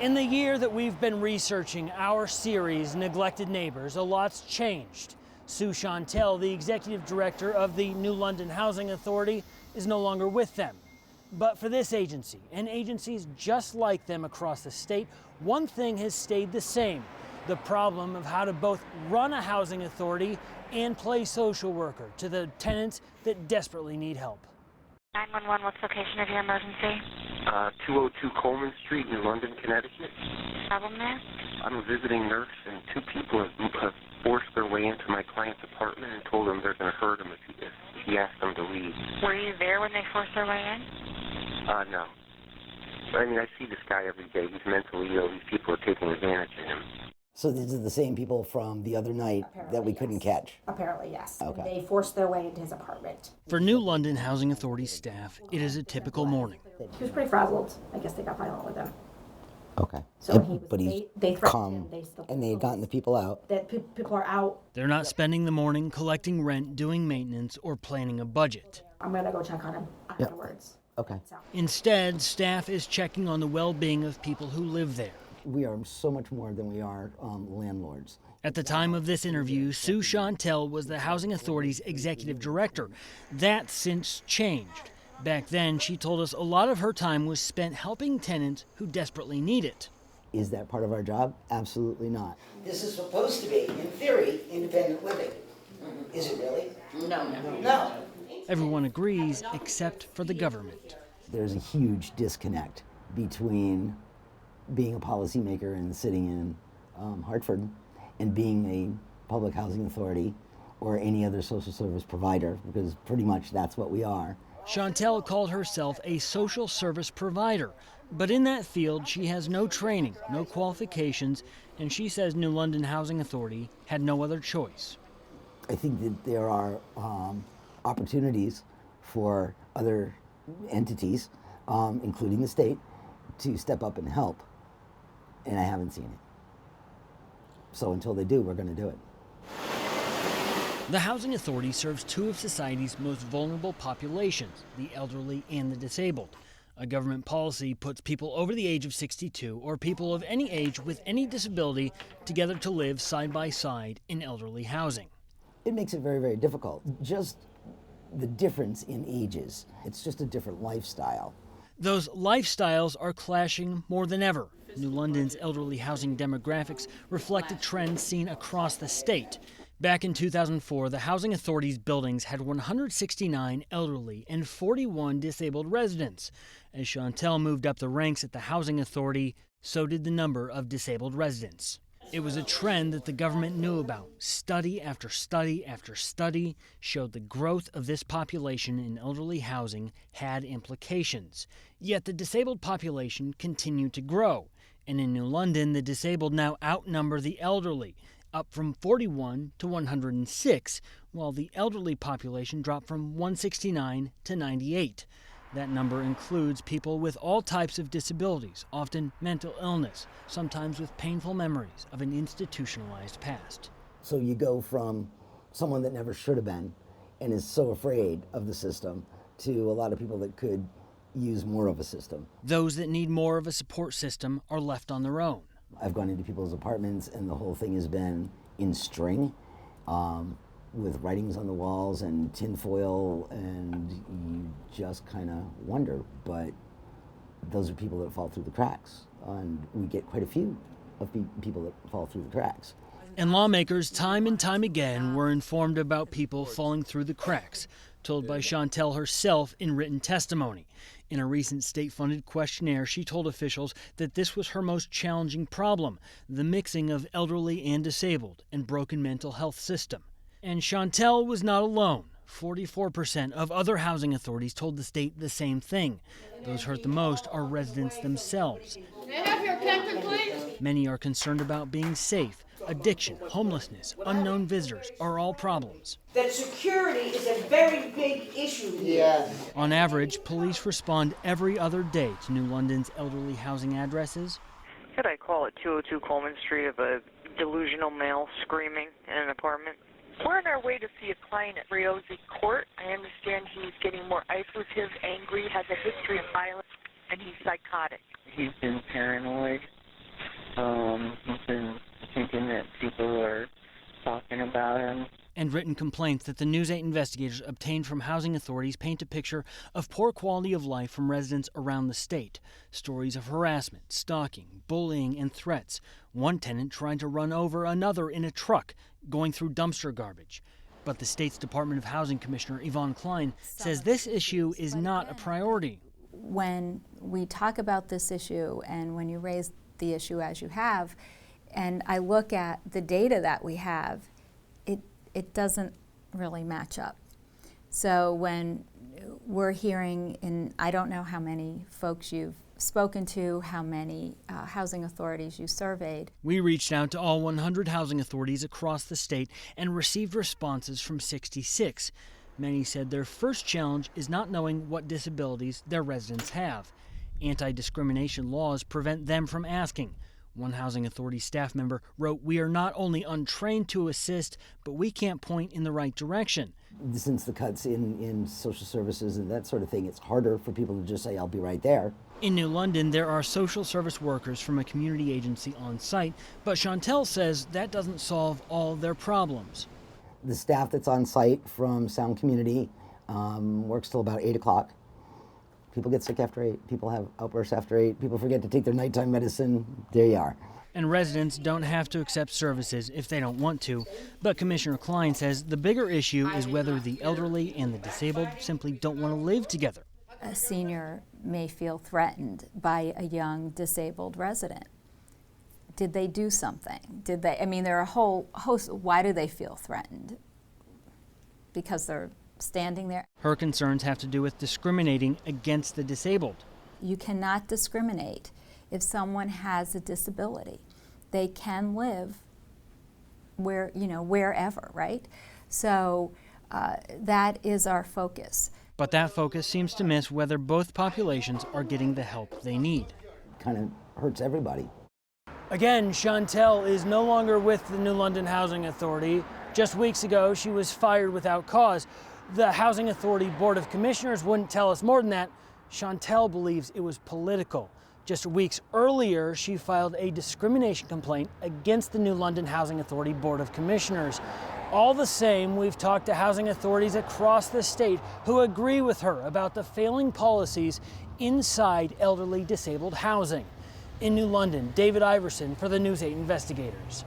In the year that we've been researching our series, Neglected Neighbors, a lot's changed. Sue Chantel, the executive director of the New London Housing Authority, is no longer with them. But for this agency, and agencies just like them across the state, one thing has stayed the same: the problem of how to both run a housing authority and play social worker to the tenants that desperately need help. 911, what's the location of your emergency? 202 Coleman Street in London, Connecticut. Problem there? I'm a visiting nurse, and two people have forced their way into my client's apartment and told him they're going to hurt him if he asks them to leave. Were you there when they forced their way in? No. I mean, I see this guy every day. He's mentally ill. These people are taking advantage of him. So these are the same people from the other night Apparently, that we couldn't catch? Apparently, yes. Okay. And they forced their way into his apartment. For New London Housing Authority staff, it is a typical morning. He was pretty frazzled. I guess they got violent with him. Okay. So he was, but he's they threatened calm, him. and they had gotten the people out. That people are out. They're not spending the morning collecting rent, doing maintenance, or planning a budget. I'm going to go check on him afterwards. Okay. Instead, staff is checking on the well-being of people who live there. We are so much more than we are landlords. At the time of this interview, Sue Chantel was the Housing Authority's executive director. That's since changed. Back then, she told us a lot of her time was spent helping tenants who desperately need it. Is that part of our job? Absolutely not. This is supposed to be, in theory, independent living. Is it really? No. Everyone agrees except for the government. There's a huge disconnect between being a policymaker and sitting in Hartford and being a public housing authority or any other social service provider, because pretty much that's what we are. Chantel called herself a social service provider, but in that field she has no training, no qualifications, and she says New London Housing Authority had no other choice. I think that there are opportunities for other entities, including the state, to step up and help, and I haven't seen it. So until they do, we're going to do it. The Housing Authority serves two of society's most vulnerable populations, the elderly and the disabled. A government policy puts people over the age of 62 or people of any age with any disability together to live side by side in elderly housing. It makes it very, very difficult. Just the difference in ages. It's just a different lifestyle. Those lifestyles are clashing more than ever. New London's elderly housing demographics reflect a trend seen across the state. Back in 2004, the Housing Authority's buildings had 169 elderly and 41 disabled residents. As Chantel moved up the ranks at the Housing Authority, so did the number of disabled residents. It was a trend that the government knew about. Study after study after study showed the growth of this population in elderly housing had implications. Yet the disabled population continued to grow. And in New London, the disabled now outnumber the elderly, up from 41 to 106, while the elderly population dropped from 169 to 98. That number includes people with all types of disabilities, often mental illness, sometimes with painful memories of an institutionalized past. So you go from someone that never should have been and is so afraid of the system to a lot of people that could use more of a system. Those that need more of a support system are left on their own. I've gone into people's apartments and the whole thing has been in string, with writings on the walls and tinfoil, and you just kind of wonder, but those are people that fall through the cracks, and we get quite a few of people that fall through the cracks. And lawmakers, time and time again, were informed about people falling through the cracks, told by Chantel herself in written testimony. In a recent state-funded questionnaire, she told officials that this was her most challenging problem, the mixing of elderly and disabled and broken mental health system. And Chantel was not alone. 44% of other housing authorities told the state the same thing. Those hurt the most are residents themselves. May I have your attention, please? Many are concerned about being safe. Addiction, homelessness, unknown visitors are all problems. That security is a very big issue here. Yeah. On average, police respond every other day to New London's elderly housing addresses. Could I call at 202 Coleman Street of a delusional male screaming in an apartment? We're on our way to see a client at Riozzi Court. I understand he's getting more isolative, angry, has a history of violence, and he's psychotic. He's been paranoid. and written complaints that the News 8 investigators obtained from housing authorities paint a picture of poor quality of life from residents around the state. Stories of harassment, stalking, bullying, and threats. One tenant tried to run over another in a truck going through dumpster garbage. But the state's Department of Housing Commissioner Yvonne Klein says this issue is not a priority. When we talk about this issue and when you raise the issue as you have, and I look at the data that we have, it doesn't really match up. So when we're hearing, and I don't know how many folks you've spoken to, how many housing authorities you surveyed. We reached out to all 100 housing authorities across the state and received responses from 66. Many said their first challenge is not knowing what disabilities their residents have. Anti-discrimination laws prevent them from asking. One housing authority staff member wrote, "We are not only untrained to assist, but we can't point in the right direction." Since the cuts in social services and that sort of thing, it's harder for people to just say, I'll be right there. In New London, there are social service workers from a community agency on site, but Chantel says that doesn't solve all their problems. The staff that's on site from Sound Community works till about 8 o'clock. People get sick after 8. People have outbursts after 8. People forget to take their nighttime medicine. There you are. And residents don't have to accept services if they don't want to. But Commissioner Klein says the bigger issue is whether the elderly and the disabled simply don't want to live together. A senior may feel threatened by a young disabled resident. Did they do something? Did they? I mean, there are a whole host. Why do they feel threatened? Because they're standing there. Her concerns have to do with discriminating against the disabled. You cannot discriminate if someone has a disability. They can live wherever, right? So that is our focus. But that focus seems to miss whether both populations are getting the help they need. Kind of hurts everybody. Again, Chantel is no longer with the New London Housing Authority. Just weeks ago, she was fired without cause. The Housing Authority Board of Commissioners wouldn't tell us more than that. Chantel believes it was political. Just weeks earlier, she filed a discrimination complaint against the New London Housing Authority Board of Commissioners. All the same, we've talked to housing authorities across the state who agree with her about the failing policies inside elderly disabled housing. In New London, David Iverson for the News 8 Investigators.